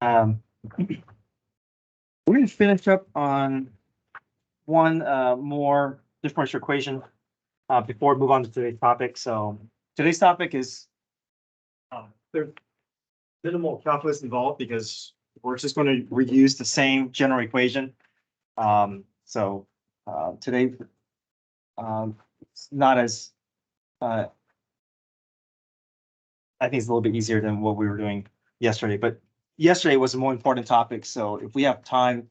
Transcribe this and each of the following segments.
Um, we're going to finish up on one more differential equation before we move on to today's topic. So today's topic is there's minimal calculus involved because we're just going to reuse the same general equation. Today it's not as I think it's a little bit easier than what we were doing yesterday, but yesterday was a more important topic. So if we have time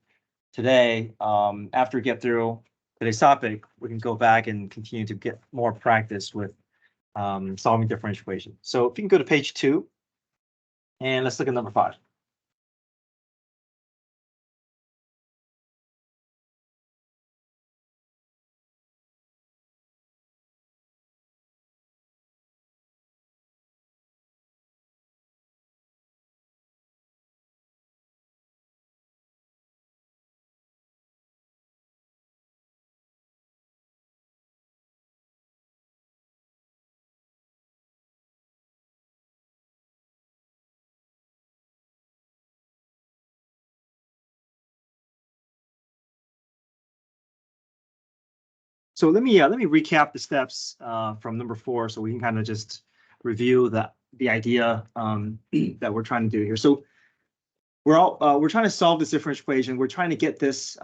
today, after we get through today's topic, we can go back and continue to get more practice with solving differential equations. So if you can go to page 2, and let's look at number 5. So let me recap the steps from number 4, so we can kind of just review the idea that we're trying to do here. So we're trying to solve this differential equation. We're trying to get this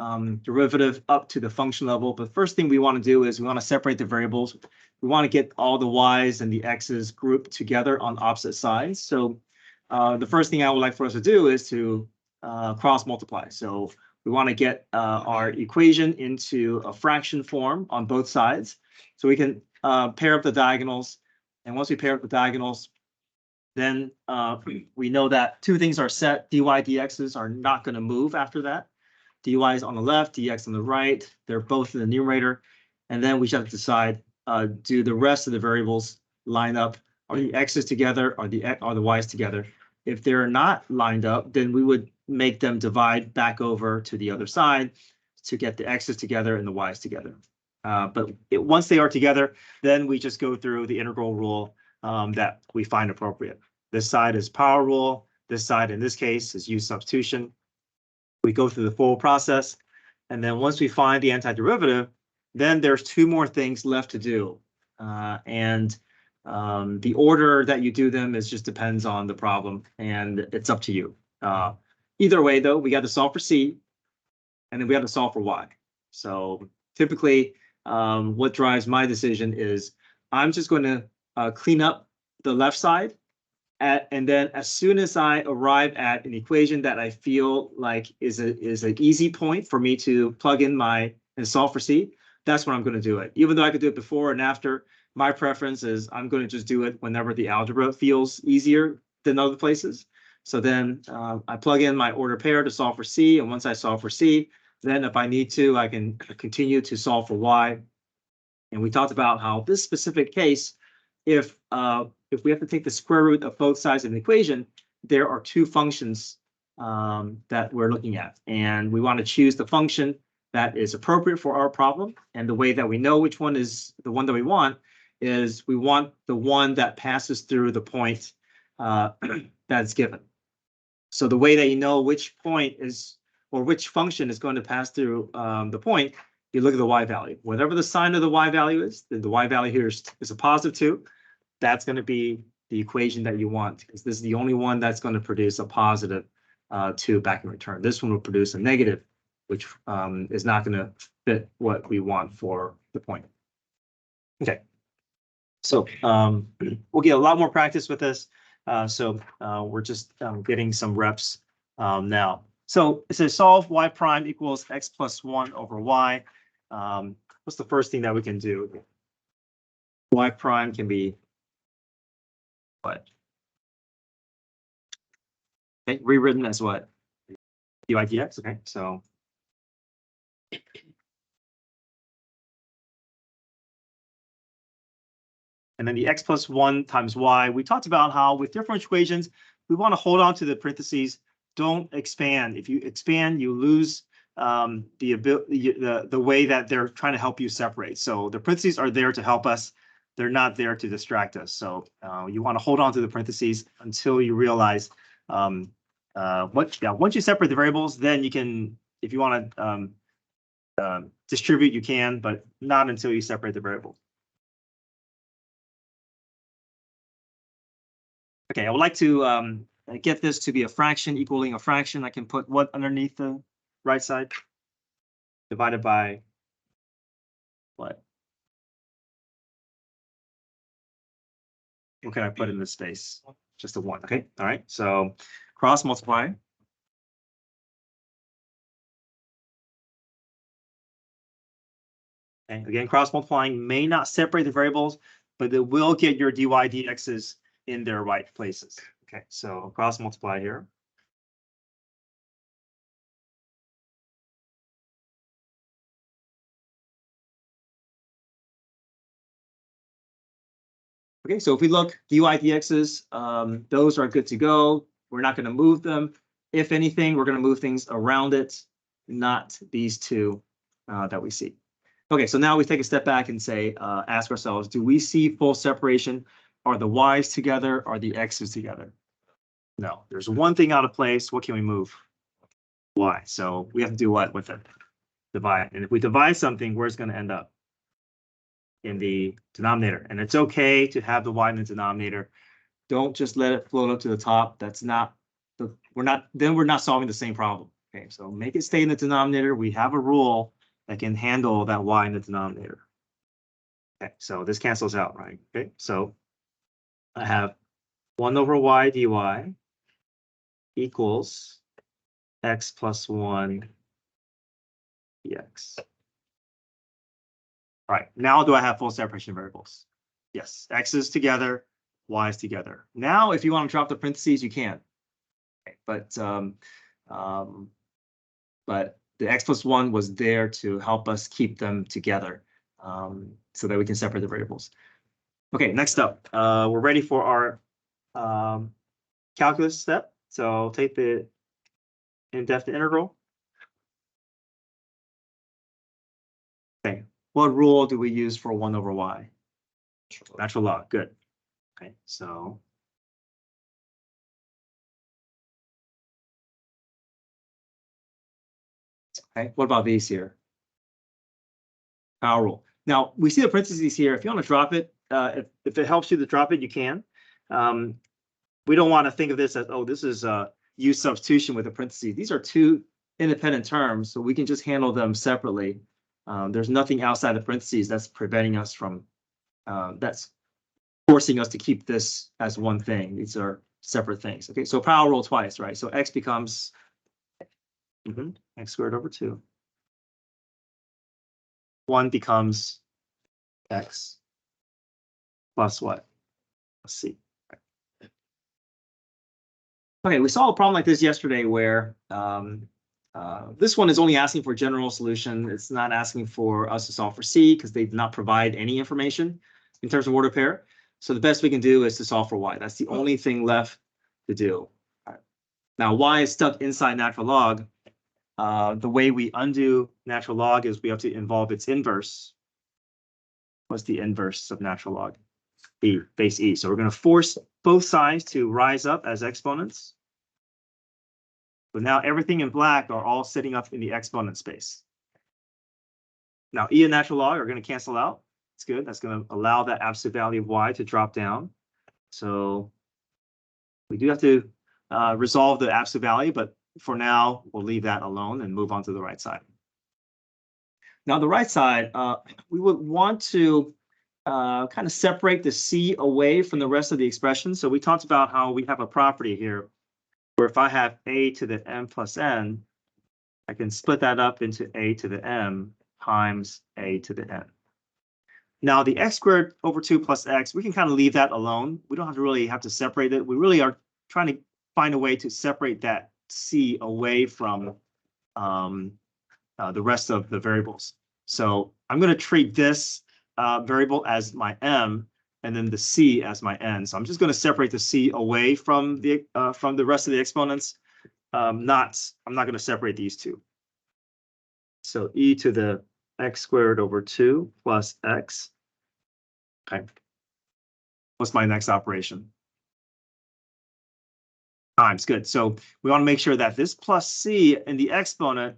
derivative up to the function level. But the first thing we want to do is we want to separate the variables. We want to get all the y's and the x's grouped together on opposite sides. So the first thing I would like for us to do is to cross multiply. So we want to get our equation into a fraction form on both sides. So we can pair up the diagonals. And once we pair up the diagonals, then we know that two things are set. Dy, dx's are not going to move after that. Dy is on the left, dx on the right. They're both in the numerator. And then we just have to decide, do the rest of the variables line up? Are the x's together? Are the y's together? If they're not lined up, then we would make them divide back over to the other side to get the x's together and the y's together. But once they are together, then we just go through the integral rule that we find appropriate. This side is power rule. This side, in this case, is use substitution. We go through the full process. And then once we find the antiderivative, then there's 2 more things left to do. The order that you do them just depends on the problem, and it's up to you. Either way, though, we got to solve for C, and then we have to solve for Y. So typically, what drives my decision is I'm just going to clean up the left side, and then as soon as I arrive at an equation that I feel like is an easy point for me to plug in and solve for C, that's when I'm going to do it. Even though I could do it before and after, my preference is I'm going to just do it whenever the algebra feels easier than other places. So then I plug in my order pair to solve for C, and once I solve for C, then if I need to, I can continue to solve for Y. And we talked about how this specific case, if we have to take the square root of both sides of an equation, there are 2 functions that we're looking at. And we want to choose the function that is appropriate for our problem. And the way that we know which one is the one that we want is we want the one that passes through the point that's given. So the way that you know which point is, or which function is going to pass through the point, you look at the y value. Whatever the sign of the y value is, then the y value here is a positive 2. That's going to be the equation that you want, because this is the only one that's going to produce a positive 2 back in return. This one will produce a negative, which is not going to fit what we want for the point. Okay, so we'll get a lot more practice with this. We're just getting some reps now. So it says solve y prime equals x plus 1 over y. What's the first thing that we can do? Y prime can be what? Okay, rewritten as what? dy dx. Okay, so and then the x plus 1 times y. We talked about how with differential equations, we want to hold on to the parentheses. Don't expand. If you expand, you lose the way that they're trying to help you separate. So the parentheses are there to help us. They're not there to distract us. So you want to hold on to the parentheses until you realize once you separate the variables, then you can, if you want to distribute, you can, but not until you separate the variables. Okay, I would like to get this to be a fraction equaling a fraction. I can put what underneath the right side? Divided by what? What can I put in this space? Just a 1. Okay, all right. So cross multiply. Okay, again, cross multiplying may not separate the variables, but it will get your dy dx's in their right places. Okay, so cross multiply here. Okay, so if we look, dy dx's, those are good to go. We're not going to move them. If anything, we're going to move things around it, not these two that we see. Okay, so now we take a step back and say, ask ourselves, do we see full separation? Are the y's together? Are the x's together? No, there's one thing out of place. What can we move? Y. So we have to do what with it? Divide. And if we divide something, where's it going to end up? In the denominator. And it's okay to have the y in the denominator. Don't just let it float up to the top. That's not the, we're not solving the same problem. Okay, so make it stay in the denominator. We have a rule that can handle that y in the denominator. Okay, so this cancels out, right? Okay, so I have 1 over y dy equals x plus 1 dx. All right, now do I have full separation variables? Yes, x's together, y's together. Now, if you want to drop the parentheses, you can. Okay, but the x plus 1 was there to help us keep them together so that we can separate the variables. Okay, next up, we're ready for our calculus step. So take the indefinite integral. Okay, what rule do we use for 1 over y? Natural log, good. Okay, so okay, what about these here? Power rule. Now we see the parentheses here. If you want to drop it, if it helps you to drop it, you can. We don't want to think of this as, oh, this is use substitution with a parentheses. These are two independent terms, so we can just handle them separately. There's nothing outside the parentheses that's preventing us from, that's forcing us to keep this as one thing. These are separate things. Okay, so power rule twice, right? So x becomes x squared over 2. 1 becomes x plus what? Let's see. Okay, we saw a problem like this yesterday where this one is only asking for a general solution. It's not asking for us to solve for C because they did not provide any information in terms of order pair. So the best we can do is to solve for y. That's the only thing left to do. Right. Now, y is stuck inside natural log. The way we undo natural log is we have to involve its inverse. What's the inverse of natural log? E, base E. So we're going to force both sides to rise up as exponents. But now everything in black are all sitting up in the exponent space. Now E and natural log are going to cancel out. It's good. That's going to allow that absolute value of y to drop down. So we do have to resolve the absolute value, but for now, we'll leave that alone and move on to the right side. Now, the right side, we would want to kind of separate the C away from the rest of the expression. So we talked about how we have a property here where if I have a to the m plus n, I can split that up into a to the m times a to the n. Now, the x squared over 2 plus x, we can kind of leave that alone. We don't really have to separate it. We really are trying to find a way to separate that c away from the rest of the variables. So I'm going to treat this variable as my m and then the c as my n. So I'm just going to separate the c away from the rest of the exponents. I'm not going to separate these two. So e to the x squared over 2 plus x. Okay. What's my next operation? Times, good. So we want to make sure that this plus c in the exponent,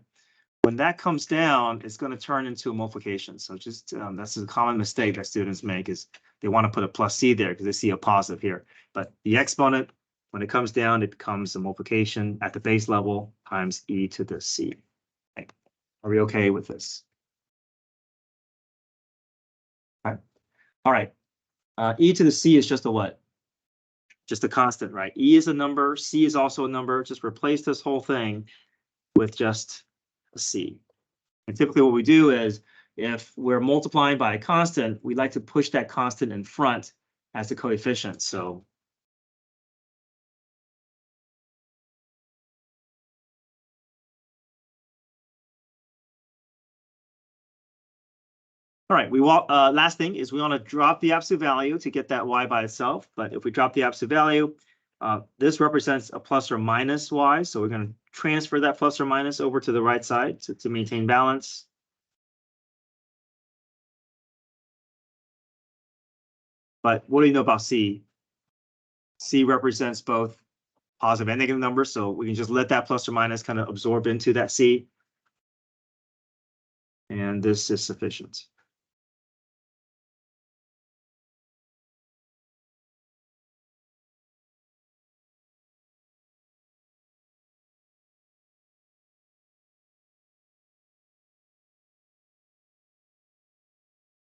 when that comes down, it's going to turn into a multiplication. So just that's a common mistake that students make, is they want to put a plus c there because they see a positive here. But the exponent, when it comes down, it becomes a multiplication at the base level times e to the c. Okay. Are we okay with this? Okay. All right. E to the c is just a what? Just a constant, right? E is a number, c is also a number. Just replace this whole thing with just a c. And typically what we do is, if we're multiplying by a constant, we like to push that constant in front as the coefficient. So all right, we want last thing is we want to drop the absolute value to get that y by itself. But if we drop the absolute value, this represents a plus or minus y. So we're going to transfer that plus or minus over to the right side to maintain balance. But what do you know about c? C represents both positive and negative numbers, so we can just let that plus or minus kind of absorb into that c. And this is sufficient.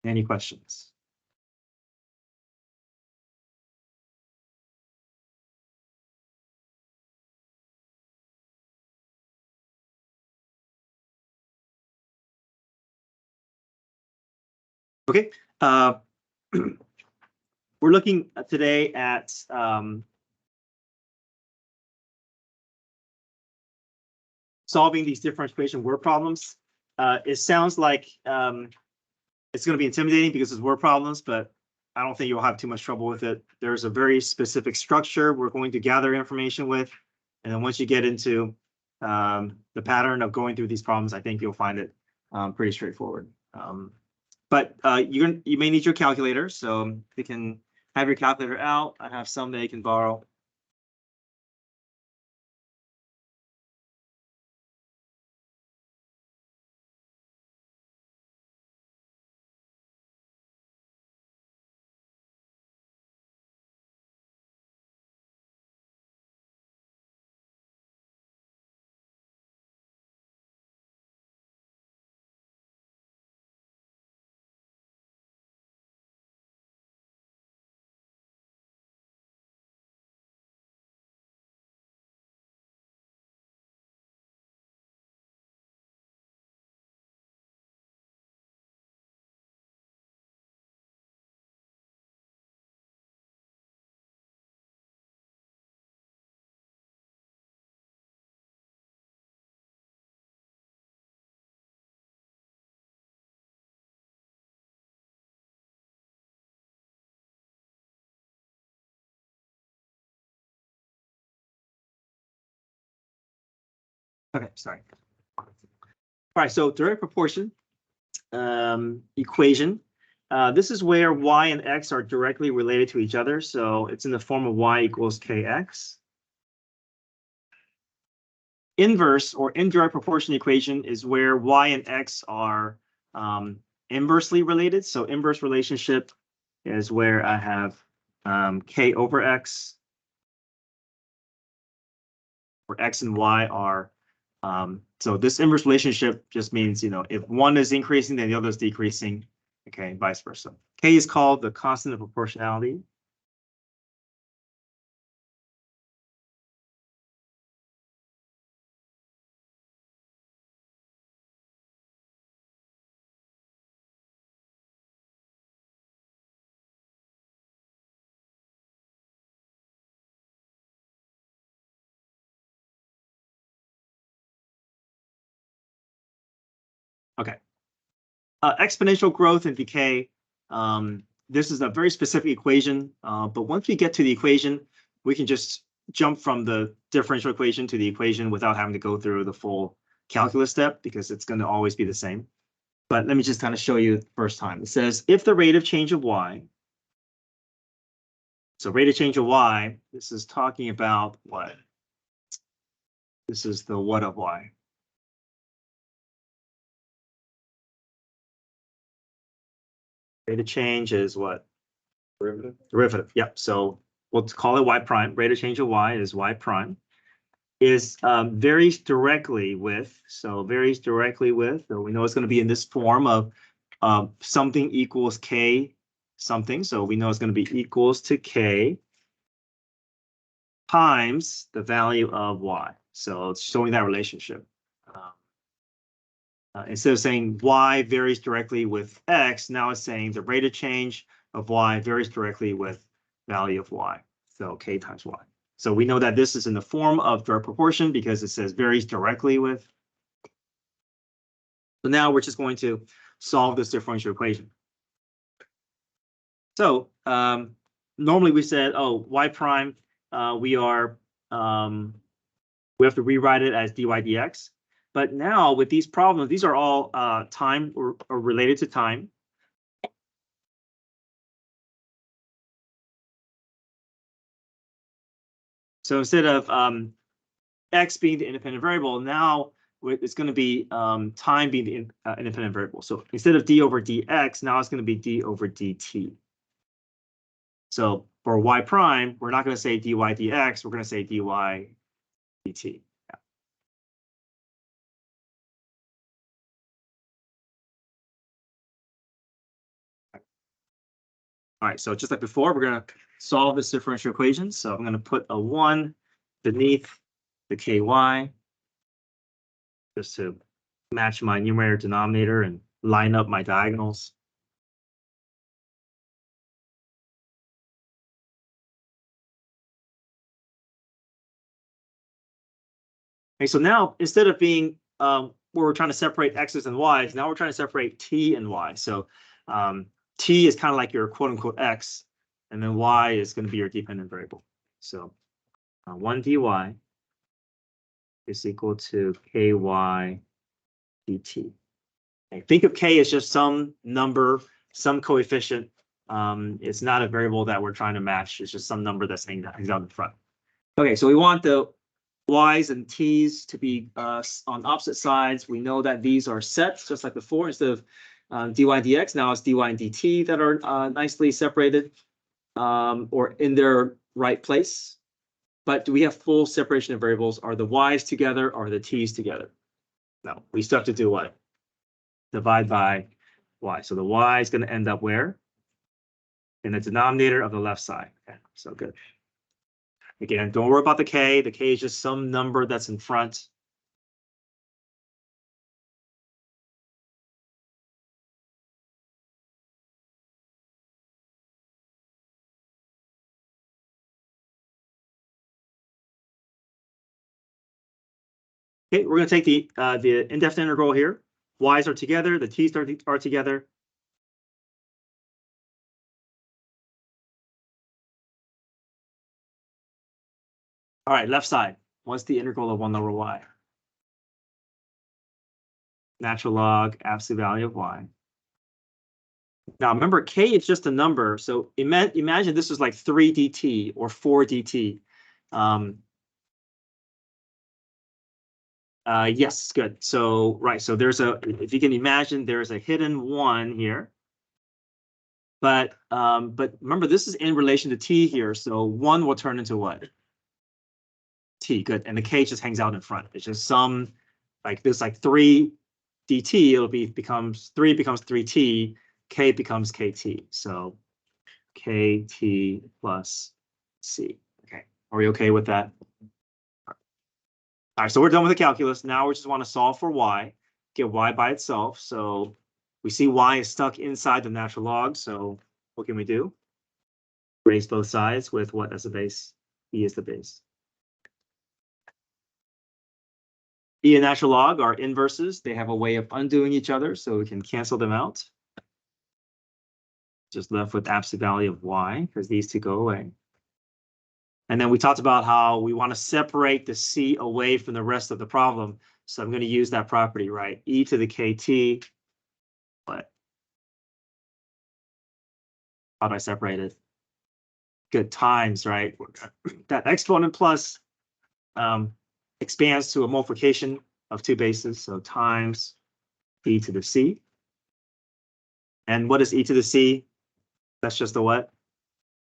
Any questions? Okay, we're looking today at solving these differential equation word problems. It sounds like it's going to be intimidating because it's word problems, but I don't think you'll have too much trouble with it. There's a very specific structure we're going to gather information with, and then once you get into the pattern of going through these problems, I think you'll find it pretty straightforward. But you may need your calculator, so you can have your calculator out. I have some that you can borrow. Okay, sorry. All right, so direct proportion equation. This is where y and x are directly related to each other. So it's in the form of y equals kx. Inverse or indirect proportion equation is where y and x are inversely related. So inverse relationship is where I have k over x, where x and y are. So this inverse relationship just means, you know, if one is increasing, then the other is decreasing. Okay, vice versa. K is called the constant of proportionality. Okay. Exponential growth and decay. This is a very specific equation, but once we get to the equation, we can just jump from the differential equation to the equation without having to go through the full calculus step, because it's going to always be the same. But let me just kind of show you the first time. It says if the rate of change of y, so rate of change of y, this is talking about what? This is the what of y. Rate of change is what? Derivative. Derivative. Yep. So we'll call it y prime. Rate of change of y is y prime. Is varies directly with. So varies directly with. So we know it's going to be in this form of something equals k something. So we know it's going to be equals to k times the value of y. So it's showing that relationship. Instead of saying y varies directly with x, now it's saying the rate of change of y varies directly with value of y. So k times y. So we know that this is in the form of direct proportion because it says varies directly with. So now we're just going to solve this differential equation. So normally we said, oh, y prime, we have to rewrite it as dy dx. But now with these problems, these are all time or related to time. So instead of x being the independent variable, now it's going to be time being the independent variable. So instead of d over dx, now it's going to be d over dt. So for y prime, we're not going to say dy dx, we're going to say dy dt. All right, so just like before, we're going to solve this differential equation. So I'm going to put a 1 beneath the ky, just to match my numerator denominator and line up my diagonals. Okay, so now instead of being where we're trying to separate x's and y's, now we're trying to separate t and y. So t is kind of like your quote unquote x, and then y is going to be your dependent variable. So 1 dy is equal to ky dt. Okay, think of k as just some number, some coefficient. It's not a variable that we're trying to match. It's just some number that's hangs out in front. Okay, so we want the y's and t's to be on opposite sides. We know that these are sets, just like before. Instead of dy dx, now it's dy and dt that are nicely separated or in their right place. But do we have full separation of variables? Are the y's together or the t's together? No, we still have to do what? Divide by y. So the y is going to end up where? In the denominator of the left side. Okay, so good. Again, don't worry about the k. The k is just some number that's in front. Okay, we're going to take the indefinite integral here. Y's are together. The t's are together. All right, left side. What's the integral of 1 over y? Natural log, absolute value of y. Now remember, k is just a number. So imagine this is like 3 dt or 4 dt. Yes, good. So right, so if you can imagine, there's a hidden 1 here. But remember, this is in relation to t here. So 1 will turn into what? T, good. And the k just hangs out in front. It's just some, like this, like 3 dt, becomes 3t, k becomes kt. So kt plus c. Okay, are we okay with that? All right, so we're done with the calculus. Now we just want to solve for y, get y by itself. So we see y is stuck inside the natural log. So what can we do? Raise both sides with what as the base? E is the base. E and natural log are inverses. They have a way of undoing each other, so we can cancel them out. Just left with absolute value of y, because these two go away. And then we talked about how we want to separate the c away from the rest of the problem. So I'm going to use that property, right? E to the kt. What? How do I separate it? Good, times, right? That exponent plus expands to a multiplication of two bases, so times e to the c. And what is e to the c? That's just the what?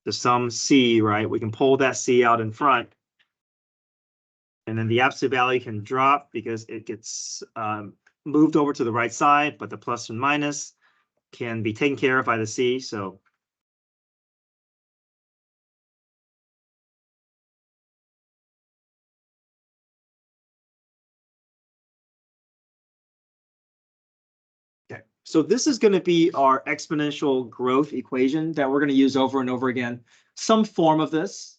The sum c, right? We can pull that c out in front. And then the absolute value can drop because it gets moved over to the right side, but the plus and minus can be taken care of by the c. So okay, so this is going to be our exponential growth equation that we're going to use over and over again. Some form of this.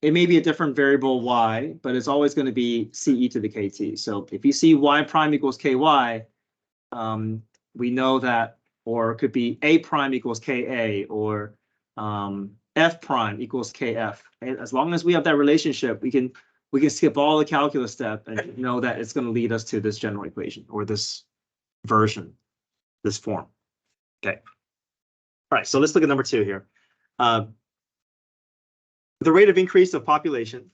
It may be a different variable y, but it's always going to be ce to the kt. So if you see y prime equals ky, we know that, or it could be a prime equals ka, or f prime equals kf. And as long as we have that relationship, we can skip all the calculus step and know that it's going to lead us to this general equation or this version, this form. Okay. All right. So let's look at number 2 here. The rate of increase of population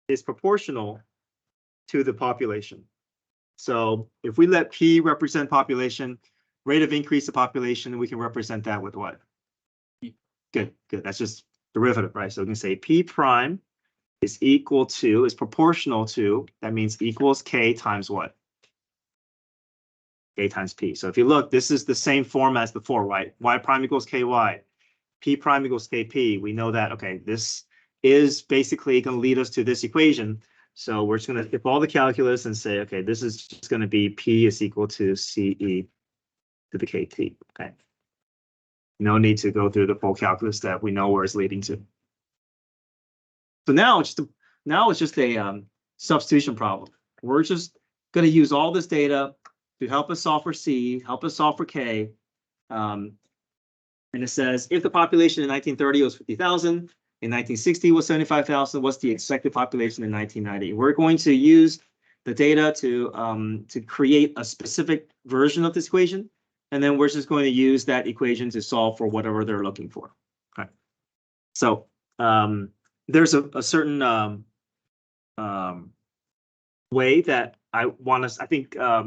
is proportional to the population. So if we let P represent population, rate of increase of population, we can represent that with what? Good, good. That's just derivative, right? So we can say P prime is proportional to, that means equals K times what? K times P. So if you look, this is the same form as before, right? Y prime equals KY. P prime equals KP. We know that, okay, this is basically going to lead us to this equation. So we're just going to skip all the calculus and say, okay, this is just going to be P is equal to CE to the KT. Okay. No need to go through the full calculus step. We know where it's leading to. So now it's just a substitution problem. We're just going to use all this data to help us solve for C, help us solve for K. And it says, if the population in 1930 was 50,000, in 1960 was 75,000, what's the expected population in 1990? We're going to use the data to create a specific version of this equation, and then we're just going to use that equation to solve for whatever they're looking for. Okay. So there's a certain way that I want us. I think I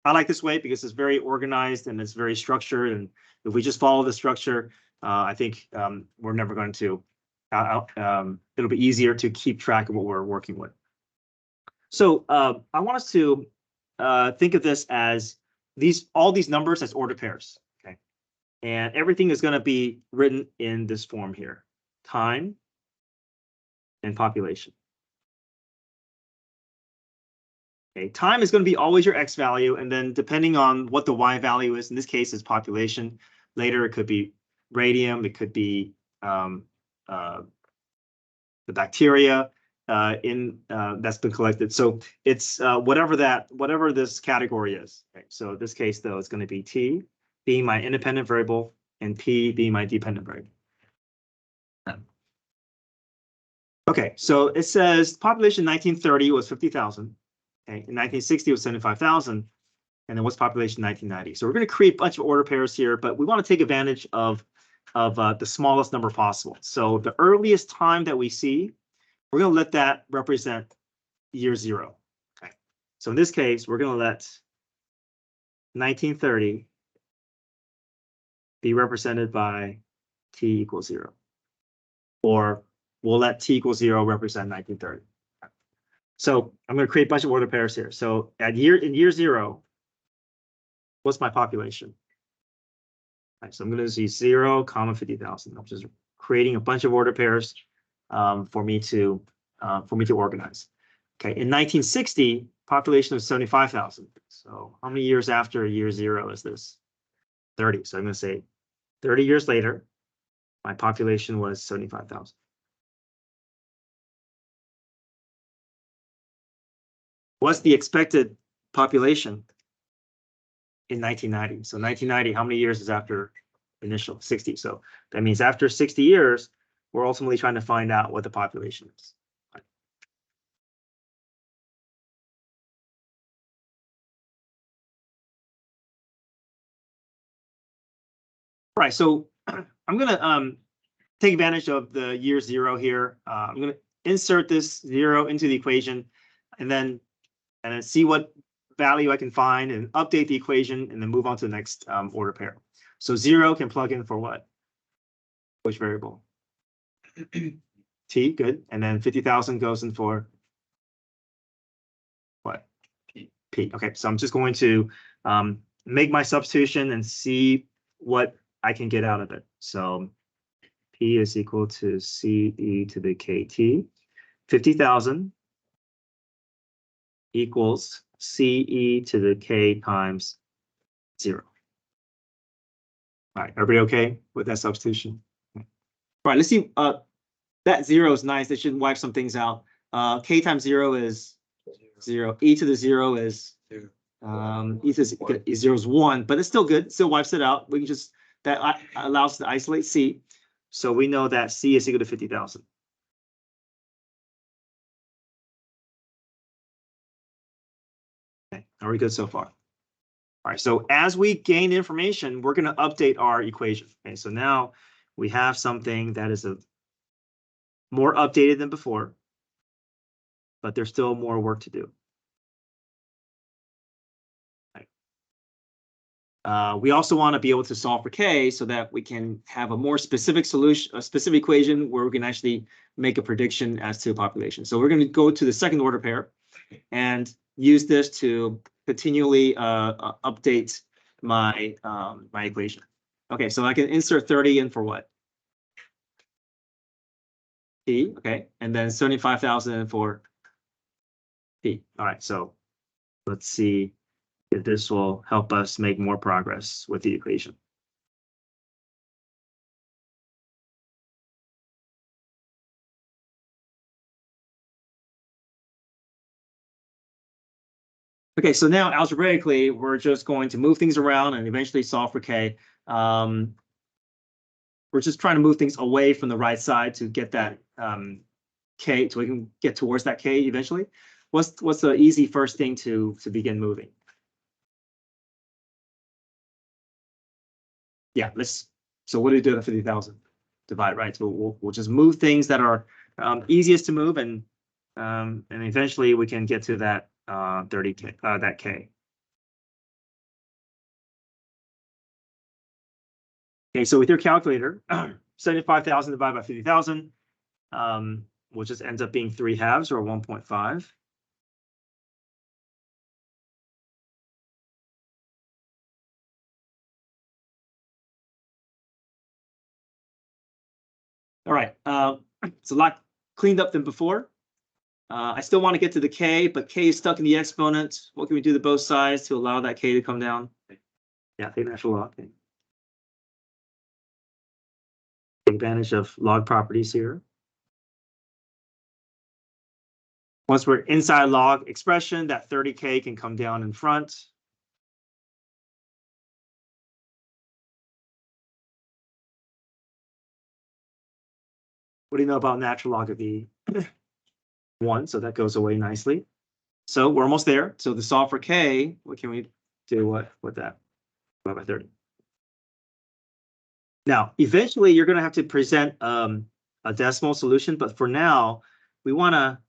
like this way because it's very organized and it's very structured. And if we just follow the structure, I think we're never going to. It'll be easier to keep track of what we're working with. So I want us to think of this as all these numbers as ordered pairs. Okay, and everything is going to be written in this form here: time and population. Okay, time is going to be always your x value, and then depending on what the y value is, in this case is population. Later it could be radium, it could be the bacteria that's been collected. So it's whatever this category is. Okay, so in this case though, it's going to be T being my independent variable and P being my dependent variable. Okay, so it says population 1930 was 50,000. Okay, in 1960 was 75,000, and then what's population 1990? So we're going to create a bunch of order pairs here, but we want to take advantage of the smallest number possible. So the earliest time that we see, we're going to let that represent year 0. Okay, so in this case, we're going to let 1930 be represented by t equals 0, or we'll let t equals 0 represent 1930. So I'm going to create a bunch of order pairs here. So in year 0, what's my population? Right, so I'm going to see 0, 50,000. I'm just creating a bunch of order pairs for me to organize. Okay, in 1960, population of 75,000. So how many years after year 0 is this? 30. So I'm going to say 30 years later, my population was 75,000. What's the expected population in 1990? So 1990, how many years is after initial 60? So that means after 60 years, we're ultimately trying to find out what the population is. Right, so I'm going to take advantage of the year 0 here. I'm going to insert this 0 into the equation, and then see what value I can find and update the equation, and then move on to the next order pair. So 0 can plug in for what? Which variable? T, good. And then 50,000 goes in for what? P. Okay, so I'm just going to make my substitution and see what I can get out of it. So P is equal to CE to the KT. 50,000 equals CE to the K times 0. All right, everybody okay with that substitution? All right, let's see. That 0 is nice. They should wipe some things out. K times 0 is 0. E to the 0 is E to the 0 is 1, but it's still good. It still wipes it out. We can just, that allows us to isolate C. So we know that C is equal to 50,000. Okay, are we good so far? All right, so as we gain information, we're going to update our equation. Okay, so now we have something that is more updated than before, but there's still more work to do. We also want to be able to solve for K so that we can have a more specific solution, a specific equation where we can actually make a prediction as to population. So we're going to go to the second order pair and use this to continually update my my equation. Okay, so I can insert 30 in for what? P, okay, and then 75,000 for P. All right, so let's see if this will help us make more progress with the equation. Okay, so now algebraically, we're just going to move things around and eventually solve for K. We're just trying to move things away from the right side to get that K, so we can get towards that K eventually. What's the easy first thing to begin moving? Yeah, so what do we do at 50,000? Divide, right? So we'll just move things that are easiest to move, and eventually we can get to that 30K, that K. Okay, so with your calculator, 75,000 divided by 50,000, which just ends up being 3 halves or 1.5. All right, it's a lot cleaned up than before. I still want to get to the K, but K is stuck in the exponent. What can we do to both sides to allow that K to come down? Yeah, take natural log. Take advantage of log properties here. Once we're inside log expression, that 30K can come down in front. What do you know about natural log of E? 1, so that goes away nicely. So we're almost there. So to solve for K, what can we do with that? By 30. Now, eventually you're going to have to present a decimal solution, but for now, we want to,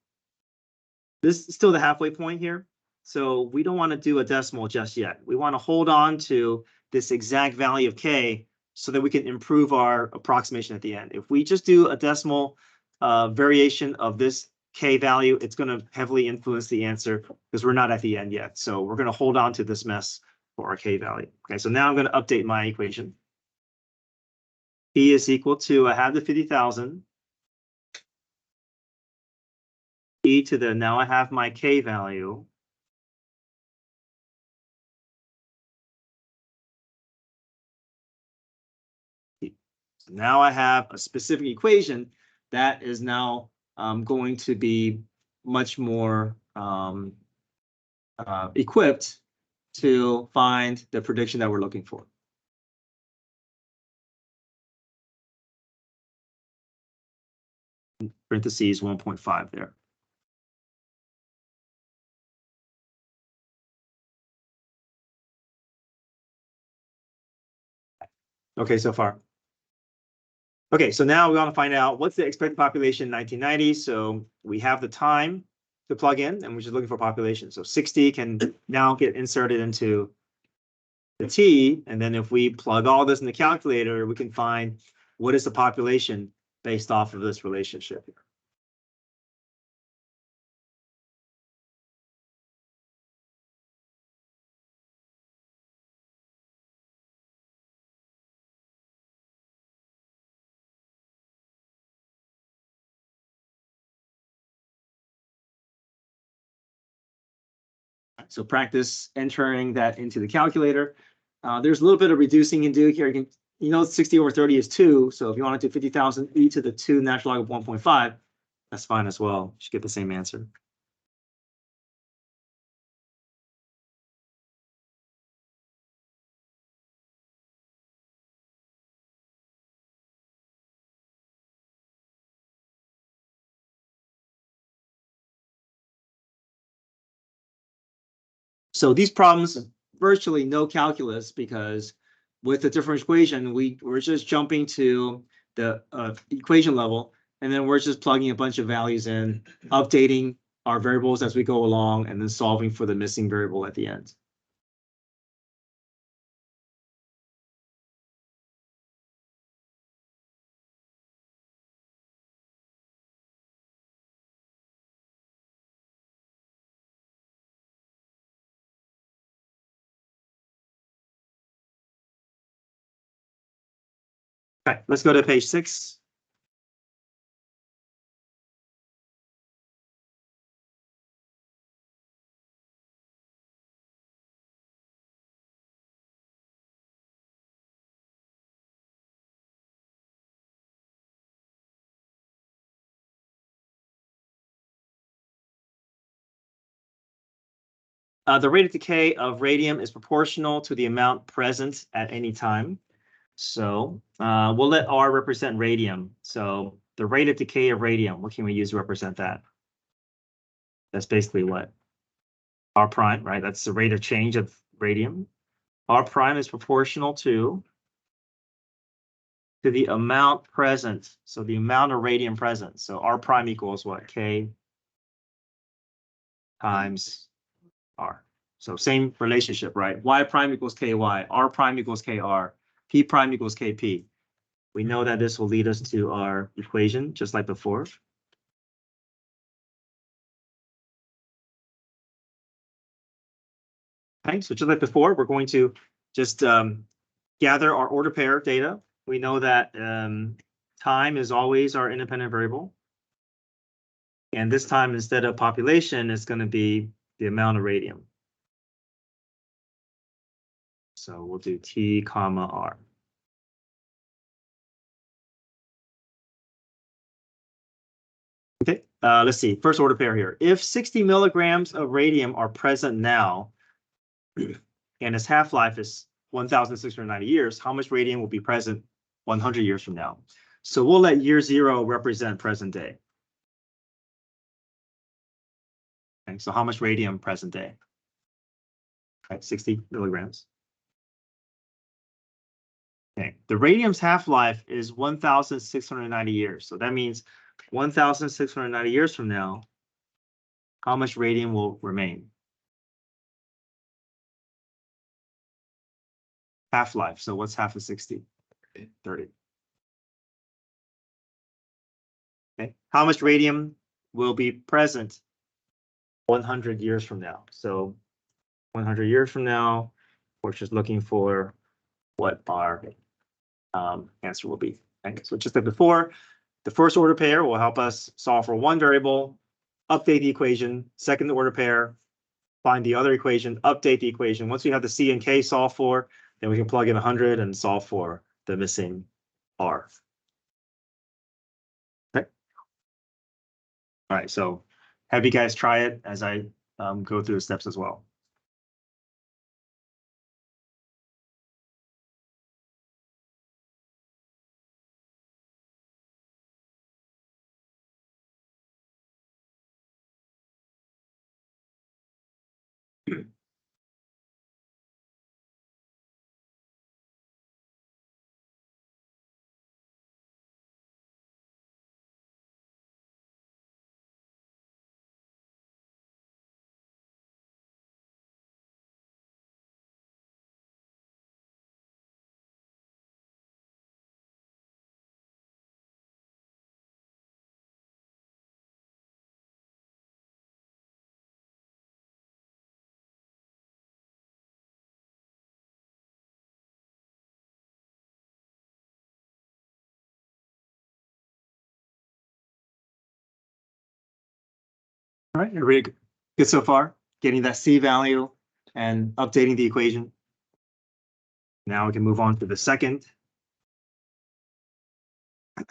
this is still the halfway point here. So we don't want to do a decimal just yet. We want to hold on to this exact value of K so that we can improve our approximation at the end. If we just do a decimal variation of this K value, it's going to heavily influence the answer because we're not at the end yet. So we're going to hold on to this mess for our K value. Okay, so now I'm going to update my equation. P is equal to, I have the 50,000. E to the, now I have my K value. So now I have a specific equation that is now going to be much more equipped to find the prediction that we're looking for. Parentheses 1.5 there. Okay, so far. Okay, so now we want to find out what's the expected population in 1990. So we have the time to plug in, and we're just looking for population. So 60 can now get inserted into the T, and then if we plug all this in the calculator, we can find what is the population based off of this relationship. So practice entering that into the calculator. There's a little bit of reducing you can do here. You know, 60 over 30 is 2. So if you want to do 50,000 e to the 2 natural log of 1.5, that's fine as well. You should get the same answer. So these problems, virtually no calculus, because with the differential equation, we're just jumping to the equation level, and then we're just plugging a bunch of values in, updating our variables as we go along, and then solving for the missing variable at the end. Okay, let's go to page 6. The rate of decay of radium is proportional to the amount present at any time. So we'll let R represent radium. So the rate of decay of radium, what can we use to represent that? That's basically what? R prime, right? That's the rate of change of radium. R prime is proportional to the amount present. So the amount of radium present. So R prime equals what? K times R. So same relationship, right? Y prime equals KY, R prime equals KR, P prime equals KP. We know that this will lead us to our equation, just like before. Okay, so just like before, we're going to just gather our order pair data. We know that time is always our independent variable. And this time, instead of population, it's going to be the amount of radium. So we'll do T comma R. Okay, let's see. First order pair here. If 60 milligrams of radium are present now, and its half-life is 1,690 years, how much radium will be present 100 years from now? So we'll let year 0 represent present day. Okay, so how much radium present day? Right, 60 milligrams. Okay, the radium's half-life is 1,690 years. So that means 1,690 years from now, how much radium will remain? Half-life. So what's half of 60? 30. Okay, how much radium will be present 100 years from now? So 100 years from now, we're just looking for what our answer will be. Okay, so just like before, the first order pair will help us solve for one variable, update the equation. Second order pair, find the other equation, update the equation. Once we have the C and K solved for, then we can plug in 100 and solve for the missing R. Okay. All right, so have you guys try it as I go through the steps as well. right, everybody good so far? Getting that C value and updating the equation. Now we can move on to the second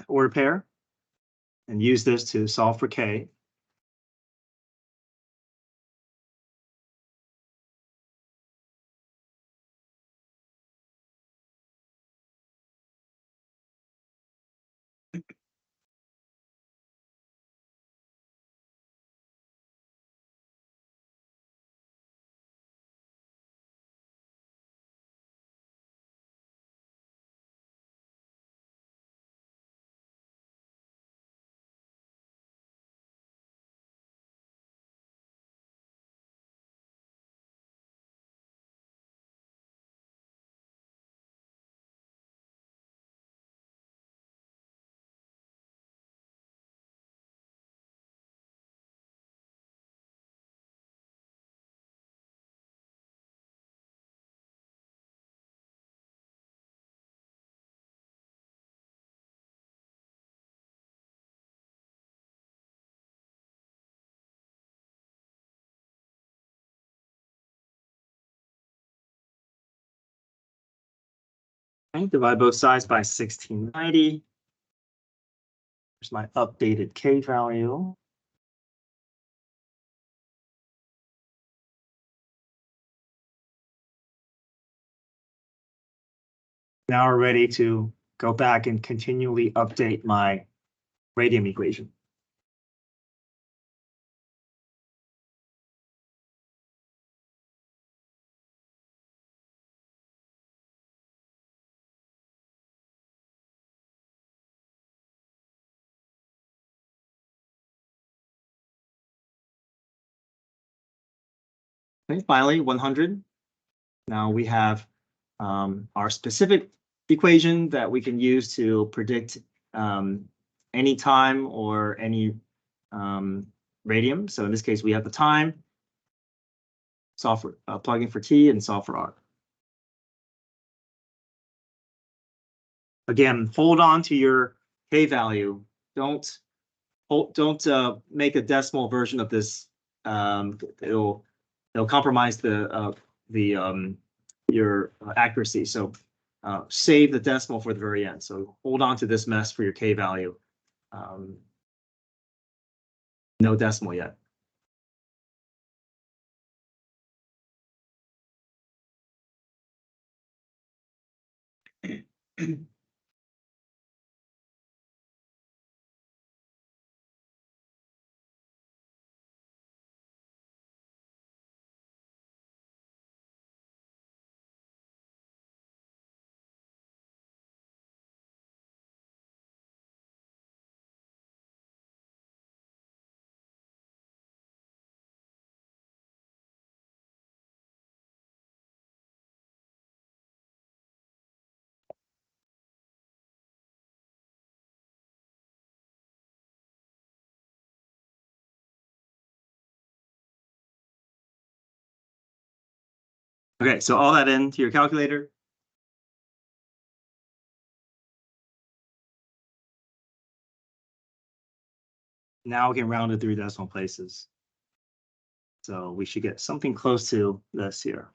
order pair and use this to solve for K. Okay, divide both sides by 1690. Here's my updated K value. Now we're ready to go back and continually update my radium equation. Okay, finally, 100. Now we have our specific equation that we can use to predict any time or any radium. So in this case, we have the time, solve for plugging for T and solve for R. Again, hold on to your K value. Don't make a decimal version of this. It'll compromise your accuracy. So save the decimal for the very end. So hold on to this mess for your K value. No decimal yet. Okay, so all that into your calculator. Now we can round it 3 decimal places. So we should get something close to this here.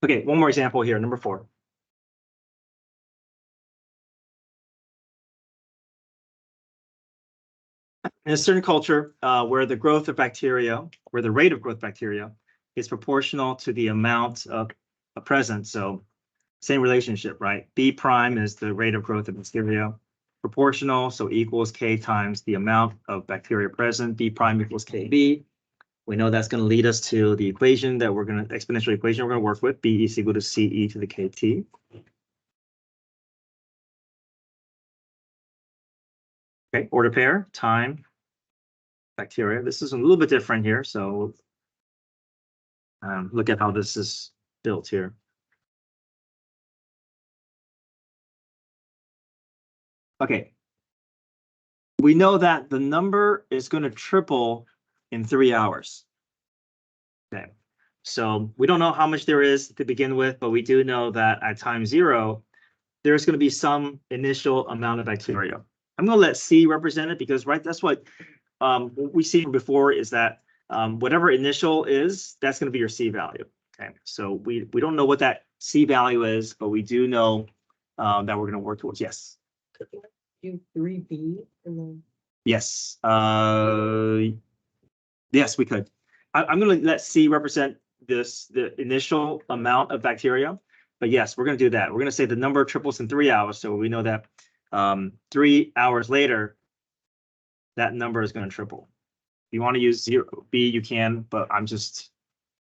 Okay, one more example here, number 4. In a certain culture where the growth of bacteria, where the rate of growth of bacteria is proportional to the amount of present. So same relationship, right? B prime is the rate of growth of bacteria. Proportional, so equals K times the amount of bacteria present. B prime equals KB. We know that's going to lead us to the equation that we're going to, exponential equation we're going to work with. B is equal to CE to the KT. Okay, order pair, time, bacteria. This is a little bit different here. So look at how this is built here. Okay. We know that the number is going to triple in 3 hours. Okay. So we don't know how much there is to begin with, but we do know that at time 0, there's going to be some initial amount of bacteria. I'm going to let C represent it because, right, that's what we see from before is that whatever initial is, that's going to be your C value. Okay, so we don't know what that C value is, but we do know that we're going to work towards. Yes. Do 3B and then. Yes. Yes, we could. I'm going to let C represent the initial amount of bacteria. But yes, we're going to do that. We're going to say the number triples in 3 hours. So we know that 3 hours later, that number is going to triple. If you want to use B, you can, but I'm just,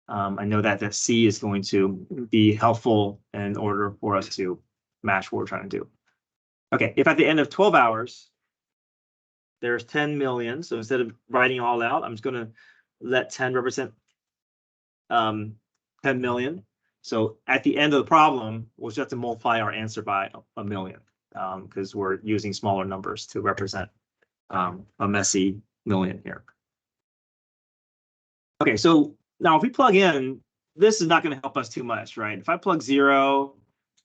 I know that C is going to be helpful in order for us to match what we're trying to do. Okay, if at the end of 12 hours, there's 10 million. So instead of writing all out, I'm just going to let 10 represent 10 million. So at the end of the problem, we'll just have to multiply our answer by a million because we're using smaller numbers to represent a messy million here. Okay, so now if we plug in, this is not going to help us too much, right? If I plug 0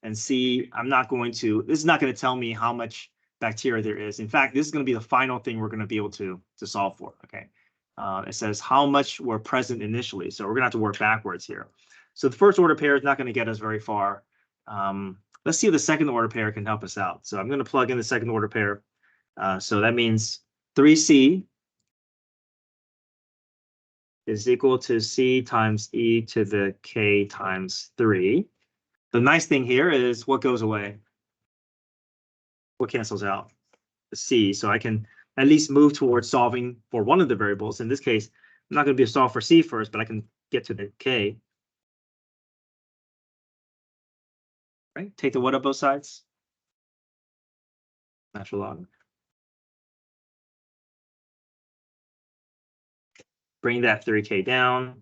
and C, this is not going to tell me how much bacteria there is. In fact, this is going to be the final thing we're going to be able to solve for, okay? It says how much were present initially. So we're going to have to work backwards here. So the first order pair is not going to get us very far. Let's see if the second order pair can help us out. So I'm going to plug in the second order pair. So that means 3C is equal to C times E to the K times 3. The nice thing here is what goes away? What cancels out? The C. So I can at least move towards solving for one of the variables. In this case, I'm not going to be a solve for C first, but I can get to the K. Right? Take the what up both sides? Natural log. Bring that 3K down.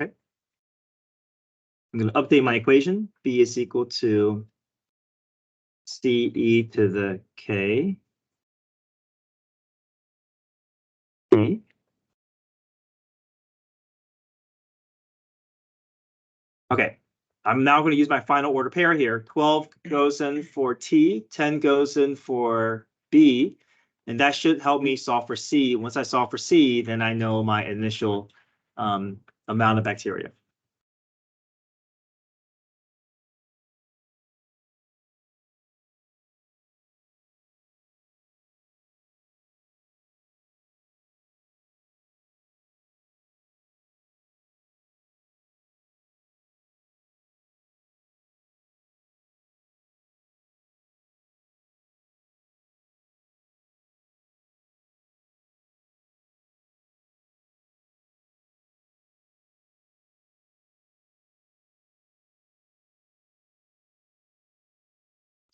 Okay. I'm going to update my equation. B is equal to C E to the K. Okay, I'm now going to use my final order pair here. 12 goes in for T, 10 goes in for B, and that should help me solve for C. Once I solve for C, then I know my initial amount of bacteria.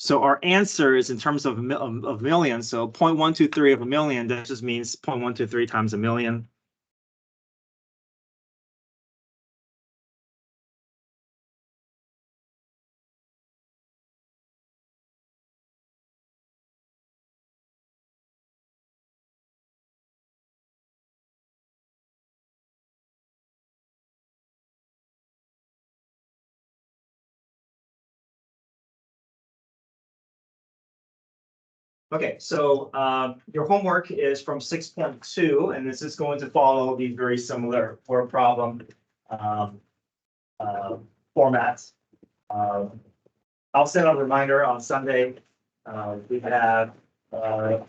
So our answer is in terms of millions. So 0.123 of a million, that just means 0.123 times a million. Okay, so your homework is from 6.2, and this is going to follow the very similar word problem formats. I'll send out a reminder on Sunday. We have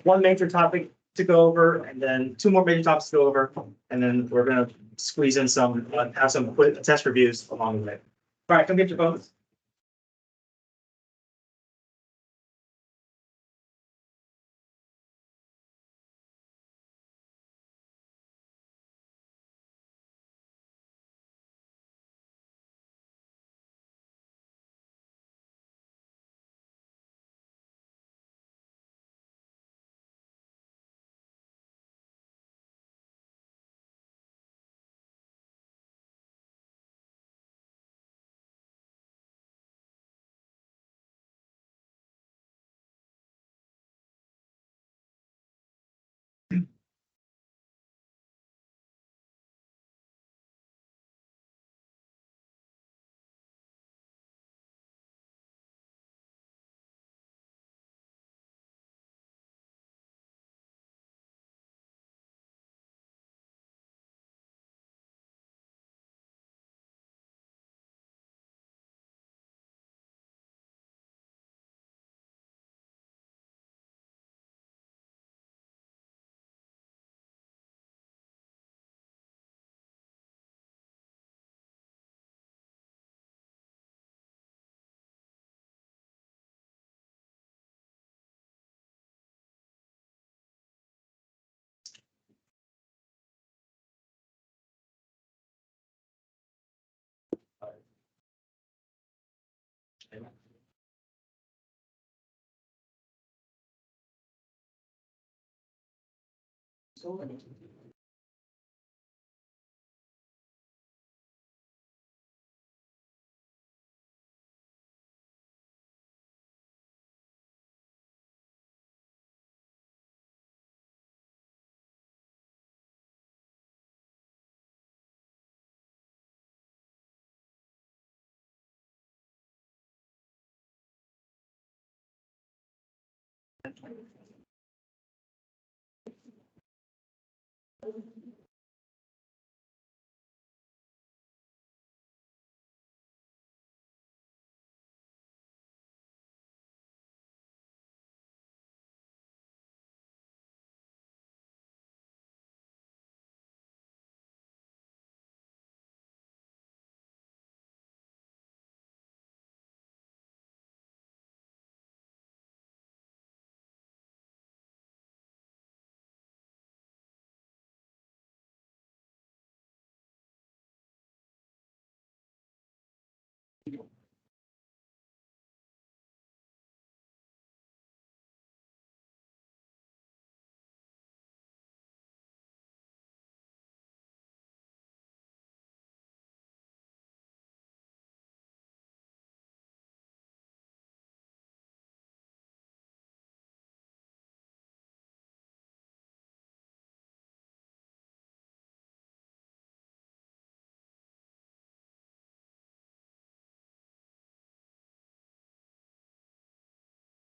one major topic to go over, and then 2 more major topics to go over, and then we're going to squeeze in some, have some quick test reviews along the way. All right, come get your phones.